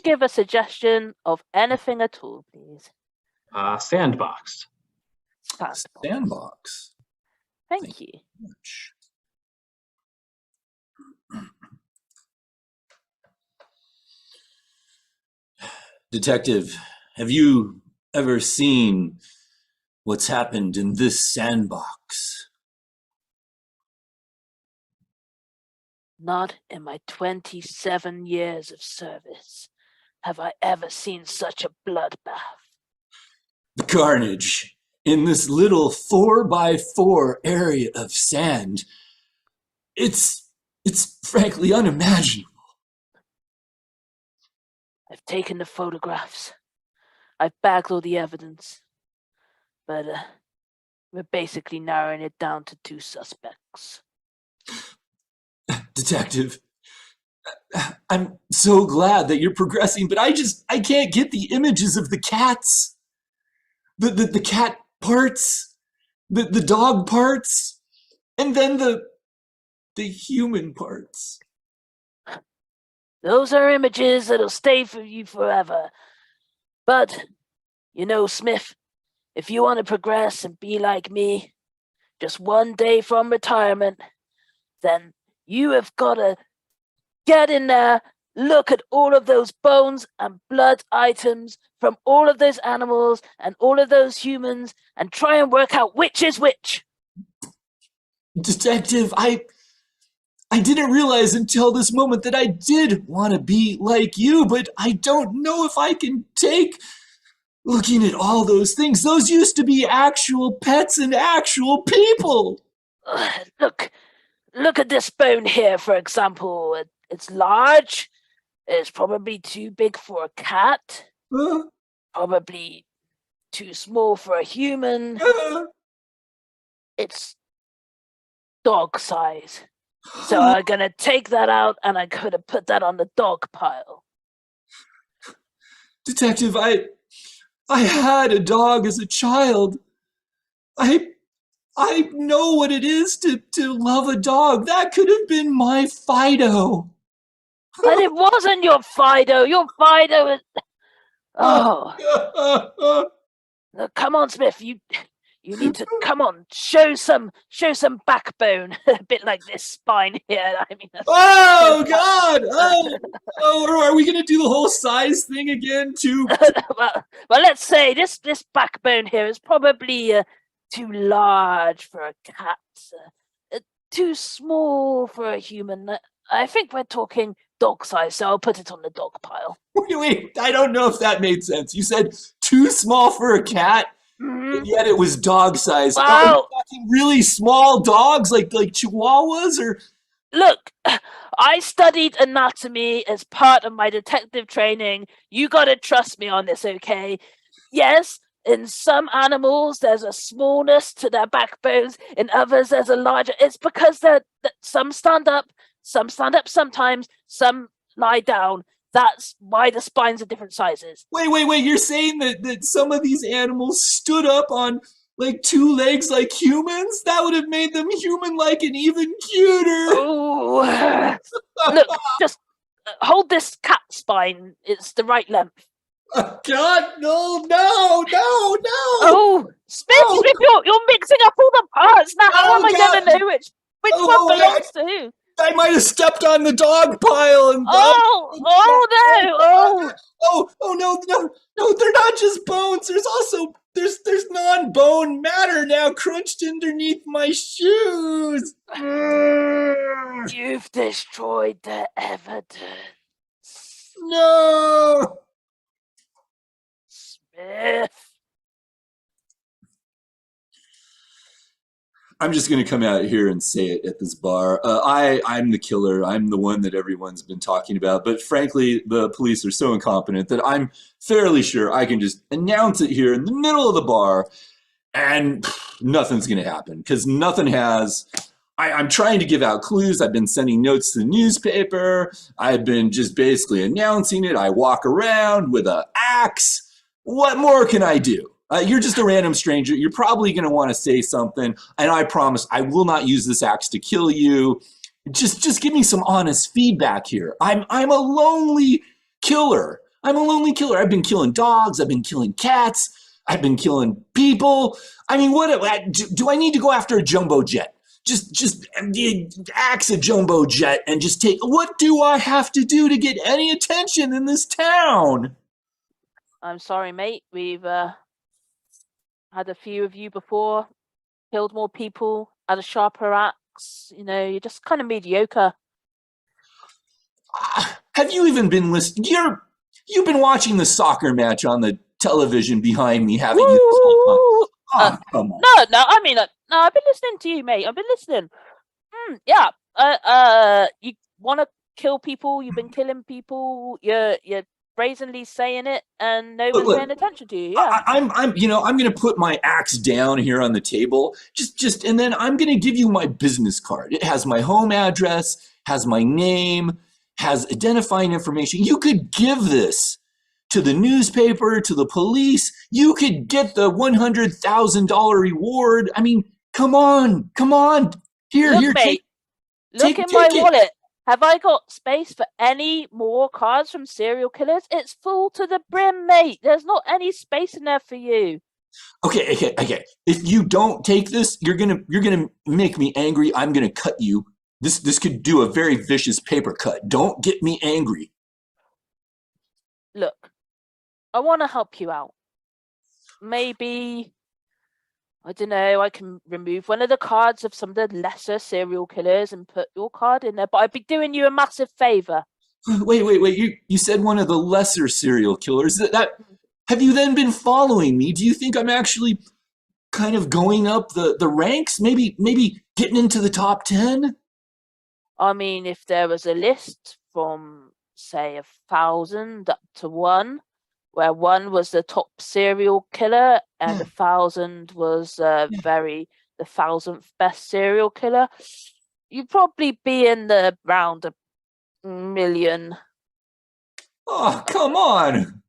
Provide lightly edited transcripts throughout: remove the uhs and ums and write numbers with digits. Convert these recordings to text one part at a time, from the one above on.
give a suggestion of anything at all, please? Sandbox. Sandbox. Thank you. Much. Detective, have you ever seen what's happened in this sandbox? Not in my 27 years of service have I ever seen such a bloodbath. The carnage in this little 4x4 area of sand, it's frankly unimaginable. I've taken the photographs. I've bagged all the evidence. But we're basically narrowing it down to 2 suspects. Detective, I'm so glad that you're progressing, but I can't get the images of the cats. The cat parts, the dog parts, and then the human parts. Those are images that'll stay for you forever. But, you know, Smith, if you want to progress and be like me, just one day from retirement, then you have got to get in there, look at all of those bones and blood items from all of those animals and all of those humans and try and work out which is which. Detective, I didn't realize until this moment that I did want to be like you, but I don't know if I can take looking at all those things. Those used to be actual pets and actual people. Look at this bone here, for example. It's large. It's probably too big for a cat. Probably too small for a human. It's dog size. So I'm going to take that out and I'm going to put that on the dog pile. Detective, I had a dog as a child. I know what it is to love a dog. That could have been my Fido. But it wasn't your Fido. Your Fido is... Oh. Look, come on, Smith. You need to come on, show some backbone, a bit like this spine here. I mean, oh God! Oh, are we gonna do the whole size thing again too? well, let's say this backbone here is probably too large for a cat, too small for a human. I think we're talking dog size, so I'll put it on the dog pile. Wait, I don't know if that made sense. You said too small for a cat. And yet it was dog size. Wow. Are you talking really small dogs like chihuahuas or? Look, I studied anatomy as part of my detective training. You gotta trust me on this, okay? Yes, in some animals there's a smallness to their backbones. In others there's a larger. It's because some stand up sometimes, some lie down. That's why the spines are different sizes. Wait. You're saying that some of these animals stood up on like 2 legs like humans? That would have made them human-like and even cuter. Oh, look, just hold this cat spine. It's the right length. Oh, God, no. Oh, Smith, you're mixing up all the parts now. How am I going to know which one belongs to who? I might have stepped on the dog pile and... Oh no, they're not just bones. There's non-bone matter now crunched underneath my shoes. You've destroyed the evidence. No! Smith. I'm just going to come out here and say it at this bar. I'm the killer. I'm the one that everyone's been talking about. But frankly, the police are so incompetent that I'm fairly sure I can just announce it here in the middle of the bar and nothing's going to happen because nothing has. I'm trying to give out clues. I've been sending notes to the newspaper. I've been just basically announcing it. I walk around with an axe. What more can I do? You're just a random stranger. You're probably going to want to say something. And I promise I will not use this axe to kill you. Just give me some honest feedback here. I'm a lonely killer. I'm a lonely killer. I've been killing dogs. I've been killing cats. I've been killing people. I mean, what do I need to go after a jumbo jet? Just axe a jumbo jet and just take. What do I have to do to get any attention in this town? I'm sorry, mate. We've had a few of you before, killed more people, had a sharper axe. You know, you're just kind of mediocre. Have you even been listening? You've been watching the soccer match on the television behind me, haven't you? This whole time? Oh, come on. No. I mean, no. I've been listening to you, mate. I've been listening. Yeah. You want to kill people? You've been killing people. You're brazenly saying it, and no one's paying attention to you. Yeah. I'm I'm going to put my axe down here on the table. And then I'm going to give you my business card. It has my home address, has my name, has identifying information. You could give this to the newspaper, to the police. You could get the $100,000 reward. I mean, come on. Here, mate. Look in my wallet. Have I got space for any more cards from serial killers? It's full to the brim, mate. There's not any space in there for you. Okay. If you don't take this, you're gonna make me angry. I'm gonna cut you. This could do a very vicious paper cut. Don't get me angry. Look, I want to help you out. Maybe, I don't know, I can remove one of the cards of some of the lesser serial killers and put your card in there, but I'd be doing you a massive favor. Wait. You said one of the lesser serial killers. Have you then been following me? Do you think I'm actually kind of going up the ranks? Maybe getting into the top 10? I mean, if there was a list from, say, 1,000 up to 1, where 1 was the top serial killer and 1,000 was the 1,000th best serial killer, you'd probably be in the round 1,000,000. Oh, come on.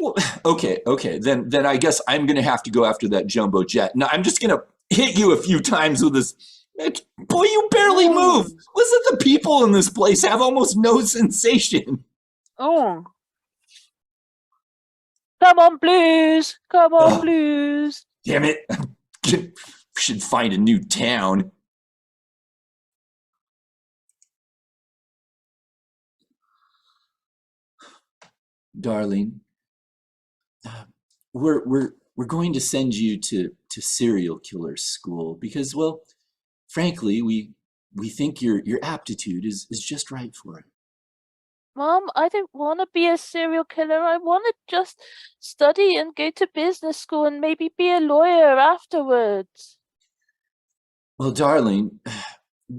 Well, okay. Then I guess I'm gonna have to go after that jumbo jet. Now I'm just gonna hit you a few times with this. Boy, you barely move. Listen, the people in this place have almost no sensation. Oh. Come on, Blues. Come on, Blues. Damn it. Should find a new town. Darling, we're going to send you to serial killer school because, well, frankly, we think your aptitude is just right for it. Mom, I don't want to be a serial killer. I want to just study and go to business school and maybe be a lawyer afterwards. Well, darling,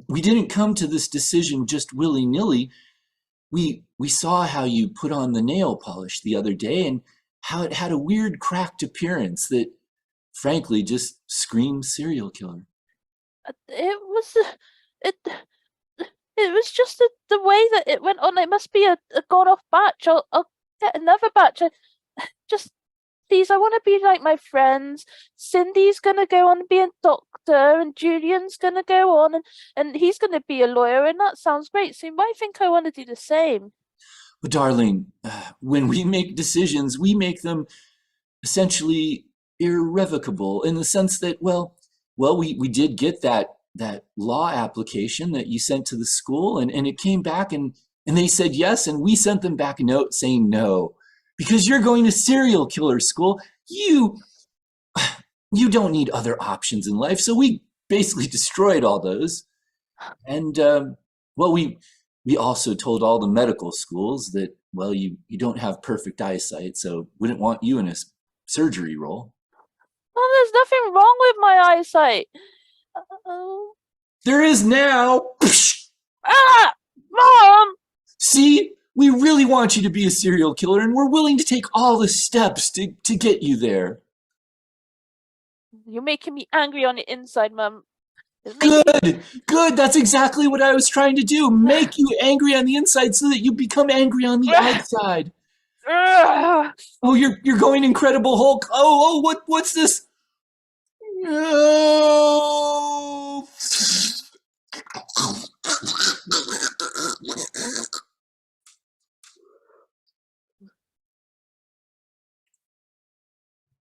we didn't come to this decision just willy-nilly. We saw how you put on the nail polish the other day and how it had a weird cracked appearance that, frankly, just screams serial killer. It was just the way that it went on. It must be a gone-off batch. I'll get another batch. Just, please, I want to be like my friends. Cindy's going to go on and be a doctor, and Julian's going to go on, and he's going to be a lawyer, and that sounds great. So you might think I want to do the same. But darling, when we make decisions, we make them essentially irrevocable in the sense that, well, we did get that law application that you sent to the school, and it came back, and they said yes, and we sent them back a note saying no. Because you're going to serial killer school, you don't need other options in life. So we basically destroyed all those. And, well, we also told all the medical schools that, well, you don't have perfect eyesight, so wouldn't want you in a surgery role. Well, there's nothing wrong with my eyesight. There is now. Ah! Mom! See? We really want you to be a serial killer, and we're willing to take all the steps to get you there. You're making me angry on the inside, Mum. Good. That's exactly what I was trying to do. Make you angry on the inside so that you become angry on the outside. Oh, you're going Incredible Hulk. Oh, what's this? No.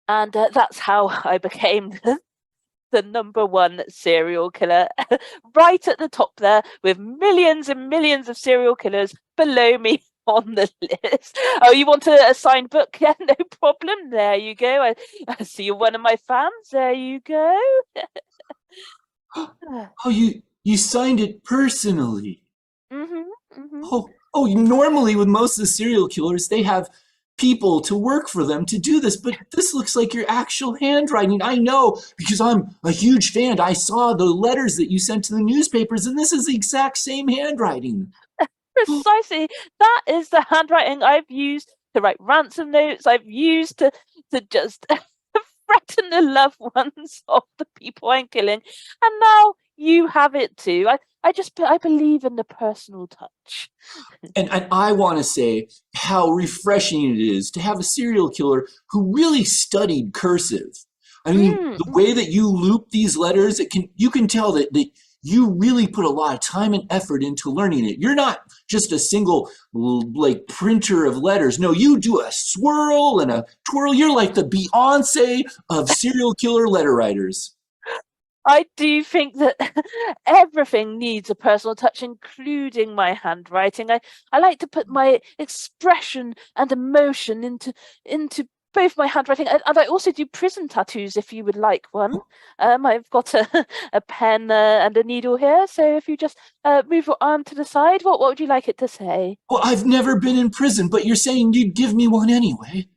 And that's how I became the #1 serial killer, right at the top there, with millions and millions of serial killers below me on the list. Oh, you want a signed book? Yeah, no problem. There you go. I see you're one of my fans. There you go. Oh, you signed it personally. Mhm, mhm. Oh, normally with most of the serial killers, they have people to work for them to do this, but this looks like your actual handwriting. I know because I'm a huge fan. I saw the letters that you sent to the newspapers, and this is the exact same handwriting. Precisely. That is the handwriting I've used to write ransom notes. I've used to just threaten the loved ones of the people I'm killing. And now you have it too. I believe in the personal touch. And I want to say how refreshing it is to have a serial killer who really studied cursive. I mean, the way that you loop these letters, you can tell that you really put a lot of time and effort into learning it. You're not just a single like printer of letters. No, you do a swirl and a twirl. You're like the Beyonce of serial killer letter writers. I do think that everything needs a personal touch, including my handwriting. I like to put my expression and emotion into both my handwriting, and I also do prison tattoos if you would like one. I've got a pen and a needle here, so if you just move your arm to the side, what would you like it to say? Well, I've never been in prison, but you're saying you'd give me one anyway.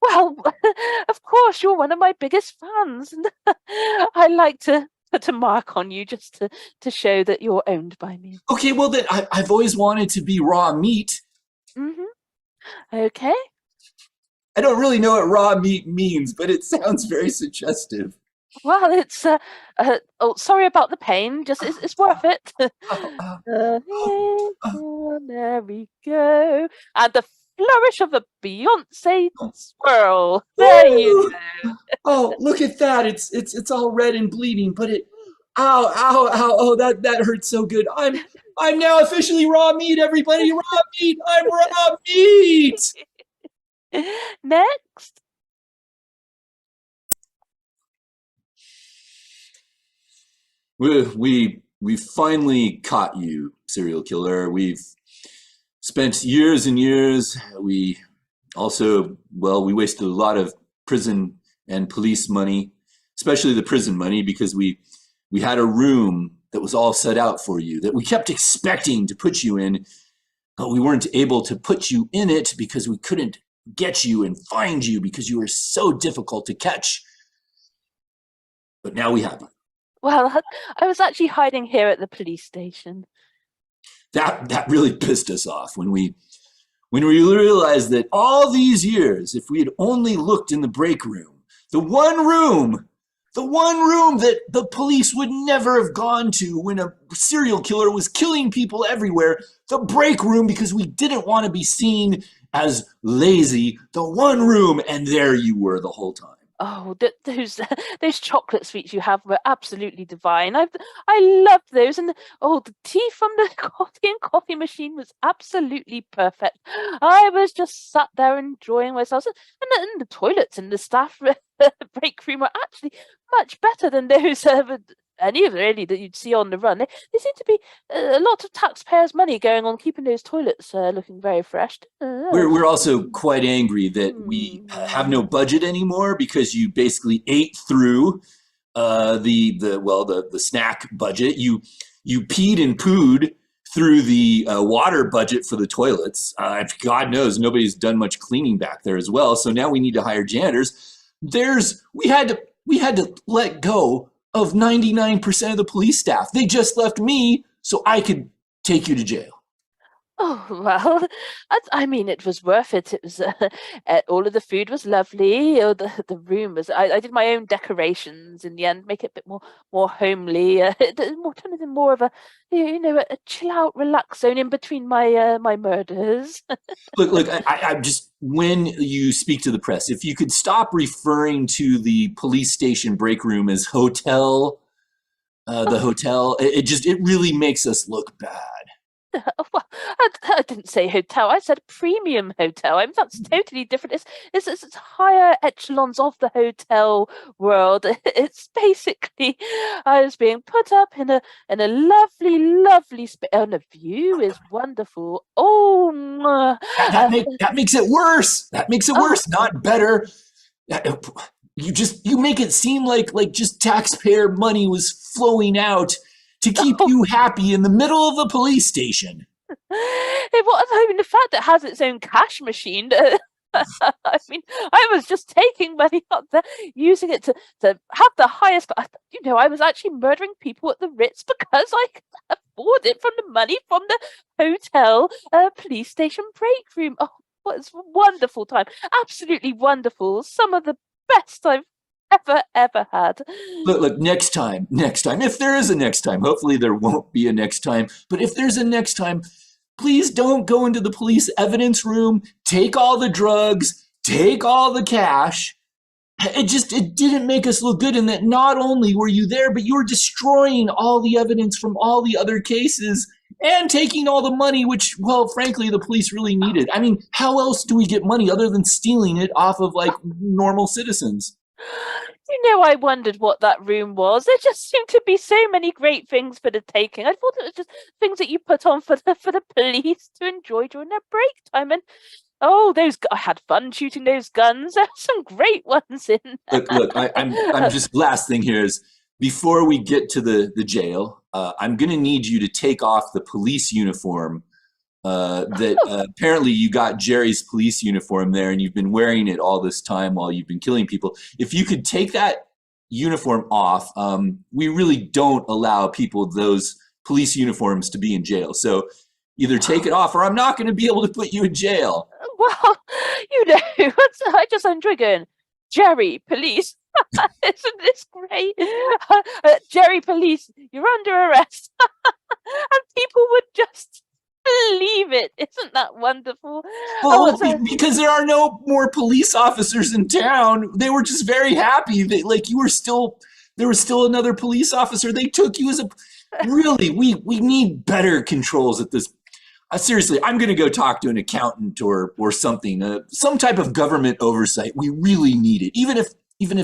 Well, of course, you're one of my biggest fans, and I like to put a mark on you just to show that you're owned by me. Okay, well then I've always wanted to be raw meat. Okay. I don't really know what raw meat means, but it sounds very suggestive. Well, it's oh, sorry about the pain. Just it's worth it. There we go. And the flourish of a Beyonce swirl. There you go. Oh, look at that. It's all red and bleeding, but ow, ow, ow, oh that hurts so good. I'm now officially raw meat, everybody. Raw meat. I'm raw meat. Next. We finally caught you, serial killer. We've spent years and years. We also, well, we wasted a lot of prison and police money, especially the prison money, because we had a room that was all set out for you that we kept expecting to put you in, but we weren't able to put you in it because we couldn't get you and find you because you were so difficult to catch. But now we have you. Well, I was actually hiding here at the police station. That really pissed us off when we realized that all these years, if we had only looked in the break room, the one room that the police would never have gone to when a serial killer was killing people everywhere, the break room, because we didn't want to be seen as lazy, the one room, and there you were the whole time. Oh, those chocolate sweets you have were absolutely divine. I loved those, and the tea from the coffee machine was absolutely perfect. I was just sat there enjoying myself, and the toilets in the staff break room were actually much better than those any of really that you'd see on the run. They seem to be a lot of taxpayers' money going on keeping those toilets looking very fresh. We're also quite angry that we have no budget anymore because you basically ate through the snack budget. You peed and pooed through the water budget for the toilets. God knows nobody's done much cleaning back there as well. So now we need to hire janitors. We had to let go of 99% of the police staff. They just left me so I could take you to jail. Oh, well, I mean, it was worth it. It was all of the food was lovely. The room was. I did my own decorations in the end, make it a bit more homely. Turn it in more of a a chill out, relax zone in between my my murders. Look. I just, when you speak to the press, if you could stop referring to the police station break room as hotel, the hotel, it really makes us look bad. Well, I didn't say hotel. I said premium hotel. I mean, that's totally different. It's higher echelons of the hotel world. It's basically I was being put up in a lovely, lovely space, and the view is wonderful. Oh, That makes it worse. That makes it worse, not better. You make it seem like just taxpayer money was flowing out to keep you happy in the middle of a police station. I mean, the fact that it has its own cash machine. I mean, I was just taking money up there, using it to have the highest. I was actually murdering people at the Ritz because I could afford it from the money from the hotel police station break room. Oh, what a wonderful time! Absolutely wonderful. Some of the best I've ever had. Look, next time, if there is a next time, hopefully there won't be a next time, but if there's a next time, please don't go into the police evidence room, take all the drugs, take all the cash. It didn't make us look good in that not only were you there, but you were destroying all the evidence from all the other cases and taking all the money, which, well, frankly, the police really needed. I mean, how else do we get money other than stealing it off of normal citizens? I wondered what that room was. There just seemed to be so many great things for the taking. I thought it was just things that you put on for the police to enjoy during their break time. And I had fun shooting those guns. There were some great ones in there. Look, I'm just last thing here is before we get to the jail, I'm gonna need you to take off the police uniform. That apparently you got Jerry's police uniform there and you've been wearing it all this time while you've been killing people. If you could take that uniform off, we really don't allow people those police uniforms to be in jail. So either take it off or I'm not going to be able to put you in jail. Well, I just enjoy going, Jerry, police. Isn't this great? Jerry, police, you're under arrest. And people would just believe it. Isn't that wonderful? Well, because there are no more police officers in town, they were just very happy that there was still another police officer. They took you as a really. We need better controls at this. Seriously, I'm going to go talk to an accountant or something, some type of government oversight. We really need it, even if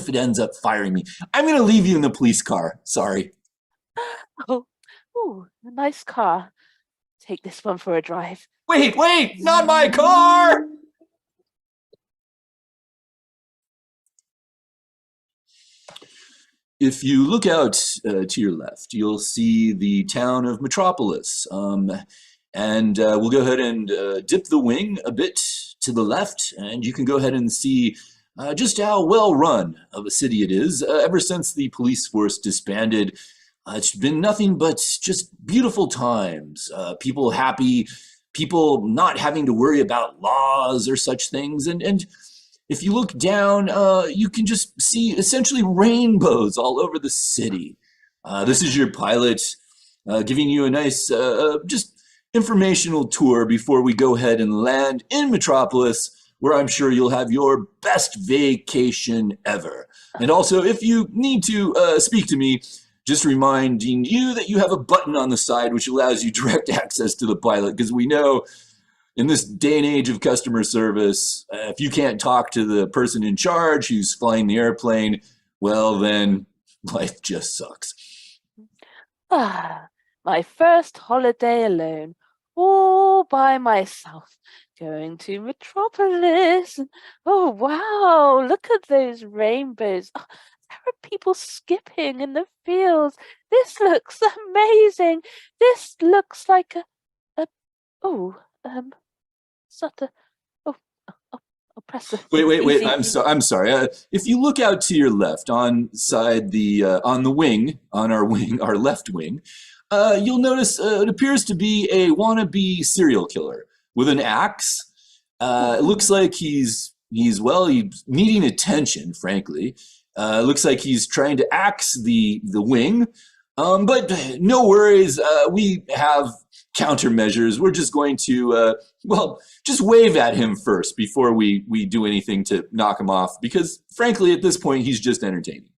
it ends up firing me. I'm going to leave you in the police car. Sorry. Oh, a nice car. Take this one for a drive. Wait, not my car! If you look out to your left, you'll see the town of Metropolis. And we'll go ahead and dip the wing a bit to the left, and you can go ahead and see just how well run of a city it is. Ever since the police force disbanded, it's been nothing but just beautiful times. People happy, people not having to worry about laws or such things. And if you look down, you can just see essentially rainbows all over the city. This is your pilot giving you a nice just informational tour before we go ahead and land in Metropolis, where I'm sure you'll have your best vacation ever. And also, if you need to speak to me, just reminding you that you have a button on the side which allows you direct access to the pilot, because we know in this day and age of customer service, if you can't talk to the person in charge who's flying the airplane, well then life just sucks. My first holiday alone, all by myself, going to Metropolis. Oh wow, look at those rainbows. Oh, there are people skipping in the fields. This looks amazing. This looks like I'll press the wait. I'm sorry. If you look out to your left on our left wing, you'll notice it appears to be a wannabe serial killer with an axe. It looks like he's needing attention, frankly. It looks like he's trying to axe the wing. But no worries, we have countermeasures. We're just going to, just wave at him first before we do anything to knock him off, because frankly, at this point, he's just entertaining.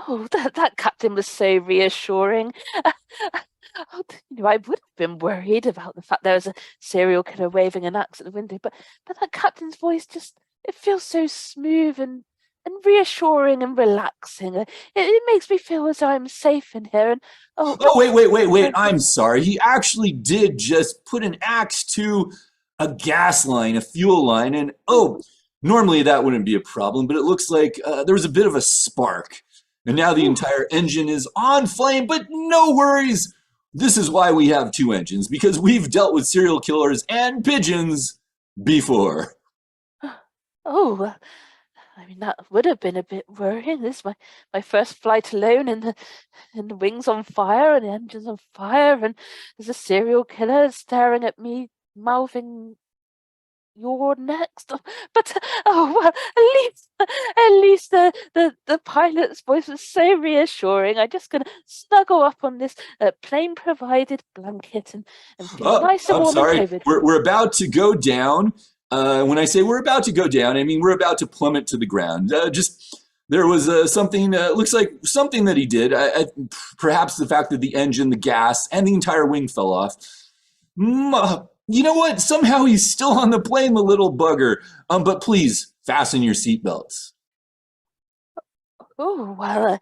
Oh, that captain was so reassuring. Oh, I would have been worried about the fact there was a serial killer waving an axe at the window, but that captain's voice it feels so smooth and reassuring and relaxing. It makes me feel as though I'm safe in here. And Oh, wait. I'm sorry. He actually did just put an axe to a gas line, a fuel line. And normally that wouldn't be a problem, but it looks like there was a bit of a spark. And now the entire engine is on flame, but no worries. This is why we have two engines, because we've dealt with serial killers and pigeons before. Oh, I mean, that would have been a bit worrying. This is my first flight alone, and the wings on fire, and the engine's on fire, and there's a serial killer staring at me, mouthing, "You're next." But well, at least the pilot's voice was so reassuring. I'm just gonna snuggle up on this plane provided blanket and feel nice and I'm warm sorry. and covered. We're about to go down. When I say we're about to go down, I mean we're about to plummet to the ground. There was something, looks like something that he did. Perhaps the fact that the engine, the gas, and the entire wing fell off. You know what? Somehow he's still on the plane, the little bugger. But please fasten your seatbelts. Oh, well,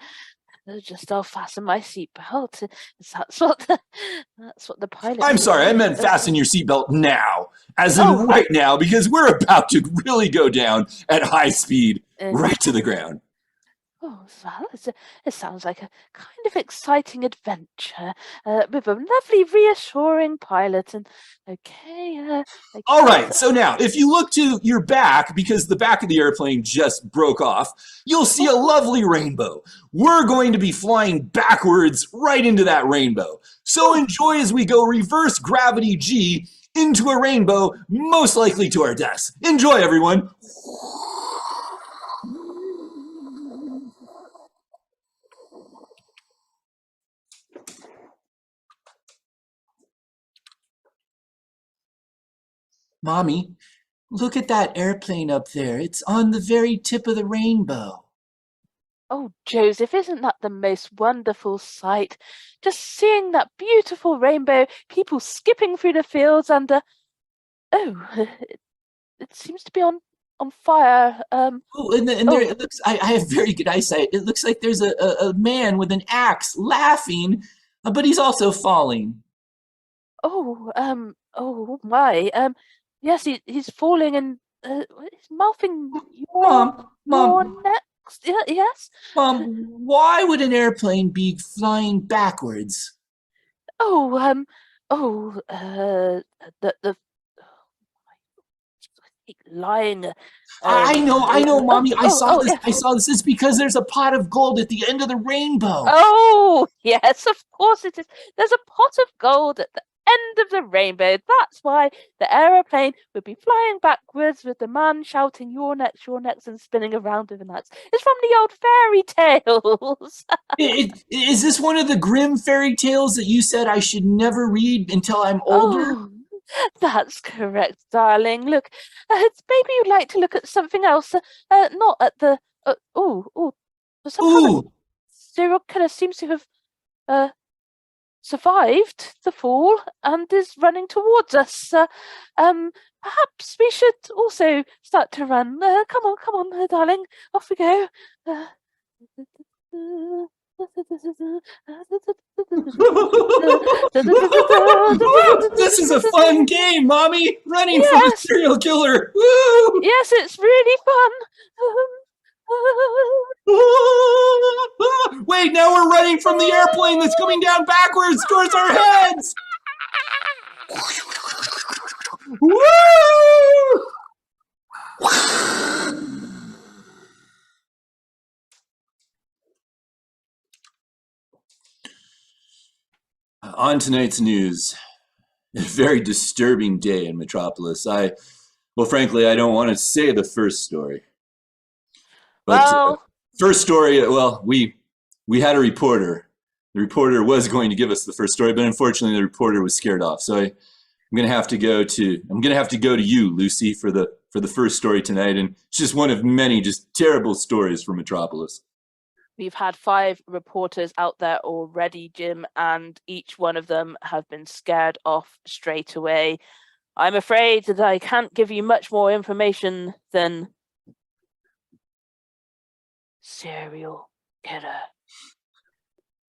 I'll fasten my seatbelt. That's what the pilot. I'm sorry, I meant fasten your seatbelt now, as in right now, because we're about to really go down at high speed, right to the ground. Oh, well, it sounds like a kind of exciting adventure with a lovely, reassuring pilot. And okay. All right, so now if you look to your back, because the back of the airplane just broke off, you'll see a lovely rainbow. We're going to be flying backwards right into that rainbow. So enjoy as we go reverse gravity G into a rainbow, most likely to our deaths. Enjoy, everyone. Mommy, look at that airplane up there. It's on the very tip of the rainbow. Oh, Joseph, isn't that the most wonderful sight? Just seeing that beautiful rainbow, people skipping through the fields, and it seems to be on fire. There it looks. I have very good eyesight. It looks like there's a man with an axe laughing, but he's also falling. Oh my. Yes, he's falling and he's mouthing Mom. your next. Yes. Mom, why would an airplane be flying backwards? The lying. I know, Mommy. I saw this. I saw this. It's because there's a pot of gold at the end of the rainbow. Oh, yes, of course it is. There's a pot of gold at the end of the rainbow. That's why the aeroplane would be flying backwards with the man shouting, "You're next," and spinning around with an axe. It's from the old fairy tales. Is this one of the grim fairy tales that you said I should never read until I'm older? Oh, that's correct, darling. Look, maybe you'd like to look at something else. Not at the. Somehow the serial killer seems to have survived the fall and is running towards us. Perhaps we should also start to run. Come on, darling. Off we go. This is a fun game, Mommy! Running from a serial killer! Woo! Yes, it's really fun. Wait, now we're running from the airplane that's coming down backwards towards our heads! Woo! On tonight's news, a very disturbing day in Metropolis. Frankly, I don't want to say the first story. But first story, we had a reporter. The reporter was going to give us the first story, but unfortunately the reporter was scared off. So I'm gonna have to go to you, Lucy, for the first story tonight, and it's just one of many just terrible stories from Metropolis. We've had 5 reporters out there already, Jim, and each one of them have been scared off straight away. I'm afraid that I can't give you much more information than serial killer.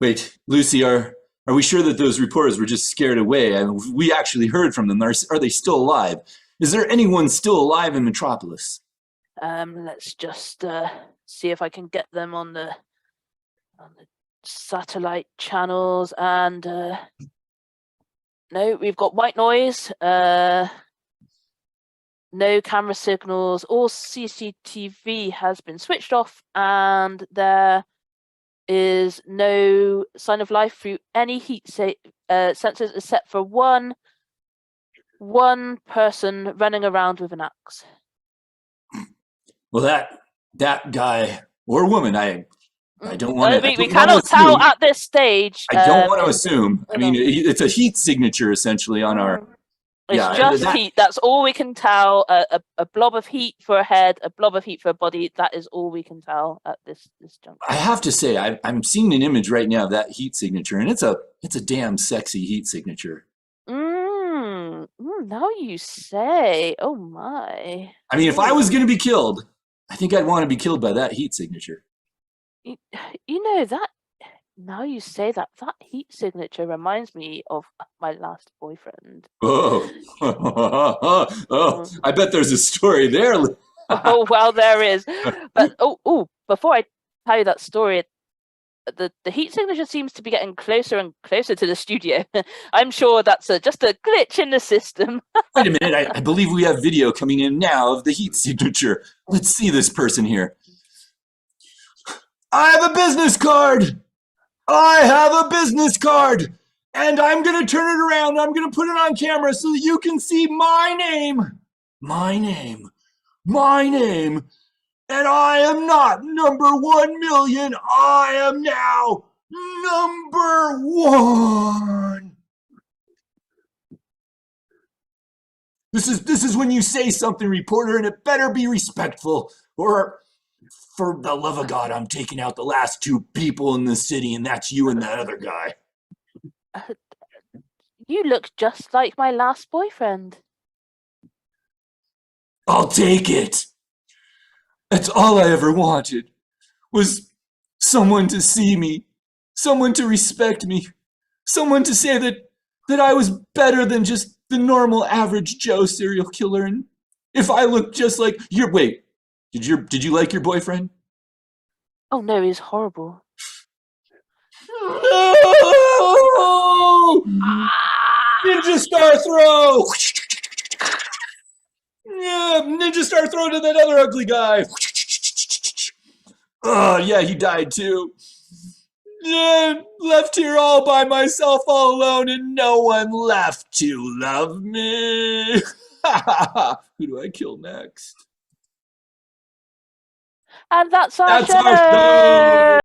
Wait, Lucy, are we sure that those reporters were just scared away? And we actually heard from them. Are they still alive? Is there anyone still alive in Metropolis? Let's just see if I can get them on the satellite channels. And no, we've got white noise. No camera signals. All CCTV has been switched off, and there is no sign of life through any heat sensors except for one person running around with an axe. Well, that guy or woman, I don't want to. We cannot tell at this stage. I don't want to assume. I mean, it's a heat signature essentially on our. It's just heat. That's all we can tell. A blob of heat for a head, a blob of heat for a body. That is all we can tell at this juncture. I have to say, I'm seeing an image right now of that heat signature, and it's a damn sexy heat signature. Now you say. Oh my. I mean, if I was going to be killed, I think I'd want to be killed by that heat signature. You know that. Now you say that heat signature reminds me of my last boyfriend. Oh, I bet there's a story there. Oh, well, there is. But before I tell you that story, the heat signature seems to be getting closer and closer to the studio. I'm sure that's just a glitch in the system. Wait a minute, I believe we have video coming in now of the heat signature. Let's see this person here. I have a business card! I have a business card! And I'm going to turn it around. I'm going to put it on camera so that you can see my name. My name. My name. And I am not number 1 million. I am now number 1. This is when you say something, reporter, and it better be respectful, or for the love of God, I'm taking out the last 2 people in the city, and that's you and that other guy. You look just like my last boyfriend. I'll take it. That's all I ever wanted, was someone to see me, someone to respect me, someone to say that I was better than just the normal average Joe serial killer. And if I look just like wait, did you like your boyfriend? Oh no, he's horrible. No! Ninja Star throw! Yeah, Ninja Star throw to that other ugly guy. Oh, yeah, he died too. Yeah, left here all by myself, all alone, and no one left to love me. Who do I kill next? And that's our show. Our show.